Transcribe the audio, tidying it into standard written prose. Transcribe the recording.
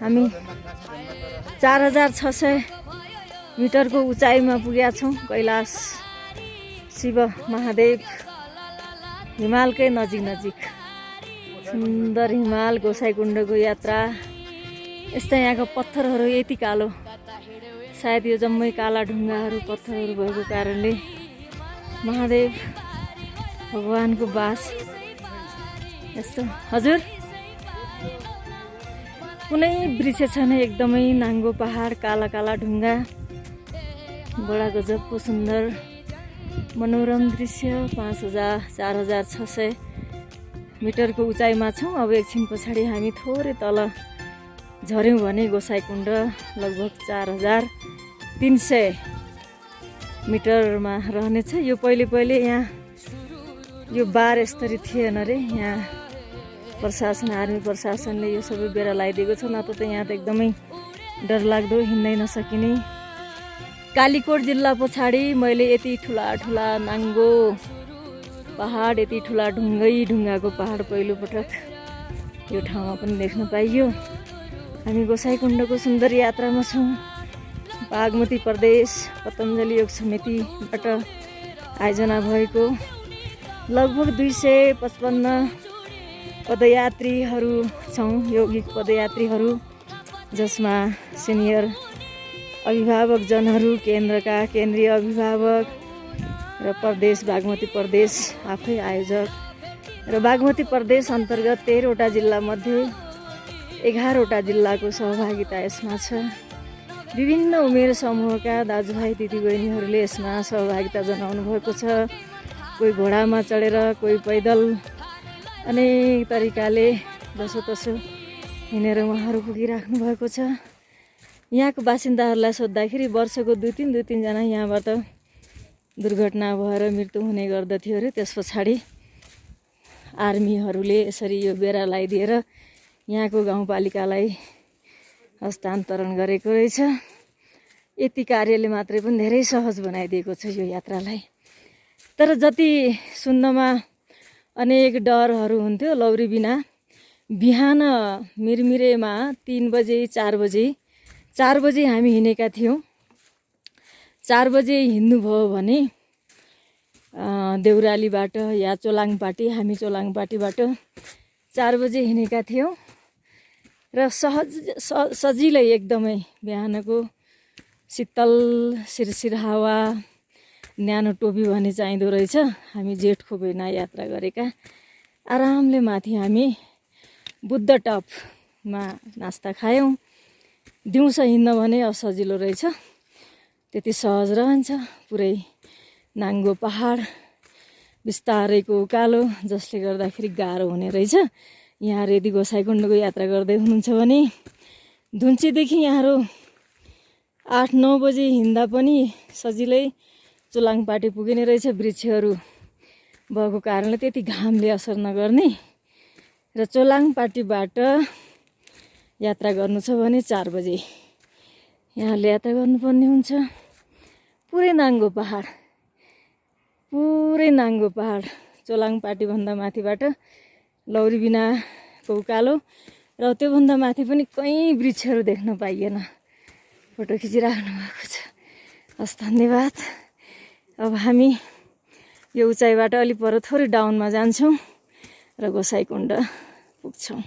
हामी 4600 मिटरको उचाइमा पुगेका छौँ। कैलाश शिव महादेव हिमालकै नजिक सुन्दर हिमाल गोसाइकुण्डको यात्रा। यस्तै यहाँको पत्थरहरू यति कालो, सायद यो जम्मै काला ढुङ्गाहरू पत्थरहरू भएको कारणले महादेव भगवानको बास यस्तो। हजुर कुनै वृक्ष छैन, एकदमै नाङ्गो पहाड, काला काला ढुङ्गा, बडा गजबको सुन्दर मनोरम दृश्य। 4600 मिटरको उचाइमा छौँ। अब एकछिन पछाडि हामी थोरै तल झऱ्यौँ भने गोसाइकुण्ड लगभग 4300 मिटरमा रहनेछ। यो पहिले यहाँ यो बार यसरी थिएन रे। यहाँ प्रशासन, आर्मी प्रशासनले यो सबै बेरा लगाइदिएको छ, नत्र त यहाँ त एकदमै डरलाग्दो, हिँड्नै नसकिने। कालीकोट जिल्ला पछाडि मैले यति ठुला नाङ्गो पहाड, यति ठुला ढुङ्गाको पहाड पहिलोपटक यो ठाउँमा पनि देख्न पाइयो। हामी गोसाइकुण्डको सुन्दर यात्रामा छौँ। बागमती प्रदेश पतञ्जलि योग समितिबाट आयोजना भएको लगभग 255 पदयात्रीहरू छौँ, यौगिक पदयात्रीहरू, जसमा सिनियर अभिभावकजनहरू, केन्द्रका केन्द्रीय अभिभावक र प्रदेश बागमती प्रदेश आफै आयोजक र बागमती प्रदेश अन्तर्गत 13वटा जिल्लामध्ये 11वटा जिल्लाको सहभागिता यसमा छ। विभिन्न उमेर समूहका दाजुभाइ दिदीबहिनीहरूले यसमा सहभागिता जनाउनु भएको छ। कोही घोडामा चढेर, कोही पैदल, अनेक तरिकाले जसोतसो हिँडेर उहाँहरू पुगिराख्नु भएको छ। यहाँको बासिन्दाहरूलाई सोद्धाखेरि वर्षको 2-3 जना यहाँबाट दुर्घटना भएर मृत्यु हुने गर्दथ्यो अरे। त्यस पछाडि आर्मीहरूले यसरी यो बेरा लगाइदिएर यहाँको गाउँपालिकालाई हस्तान्तरण गरेको रहेछ। यति कार्यले मात्रै पनि धेरै सहज बनाइदिएको छ यो यात्रालाई। तर जति सुन्नमा अनेक डरहरू हुन्थ्यो लौरी बिना, बिहान मिरमिरेमा 3 बजे 4 बजे हामी हिँडेका थियौँ। 4 बजे हिँड्नुभयो भने देउरालीबाट या चोलाङपाटी, हामी चोलाङपाटीबाट 4 बजे हिँडेका थियौँ र सजिलै एकदमै बिहानको शीतल सिरसिर हावा, न्यानो टोपी भने चाहिँदो रहेछ। हामी जेठको महिना यात्रा गरेका। आरामले माथि हामी बुद्ध टपमा नास्ता खायौँ। दिउँसो हिँड्न भने असजिलो रहेछ, त्यति सहज रहन्छ। पुरै नाङ्गो पहाड, बिस्तारैको उकालो, जसले गर्दाखेरि गाह्रो हुने रहेछ। यहाँहरू यदि गोसाइकुण्डको यात्रा गर्दै हुनुहुन्छ भने धुन्चीदेखि यहाँहरू 8-9 बजे हिँड्दा पनि सजिलै चोलाङपाटी पुगिने रहेछ। वृक्षहरू भएको कारणले त्यति घामले असर नगर्ने। र चोलाङपाटीबाट यात्रा गर्नु छ भने 4 बजे यहाँले यात्रा गर्नुपर्ने हुन्छ। पुरै नाङ्गो पहाड, चोलाङपाटीभन्दा माथिबाट लौरी बिनाको उकालो, र त्योभन्दा माथि पनि कहीँ वृक्षहरू देख्न पाइएन। फोटो खिचिराख्नु भएको छ। हस्, धन्यवाद। अब हामी यो उचाइबाट अलि पर थोरै डाउनमा जान्छौँ र गोसाइकुण्ड पुग्छौँ।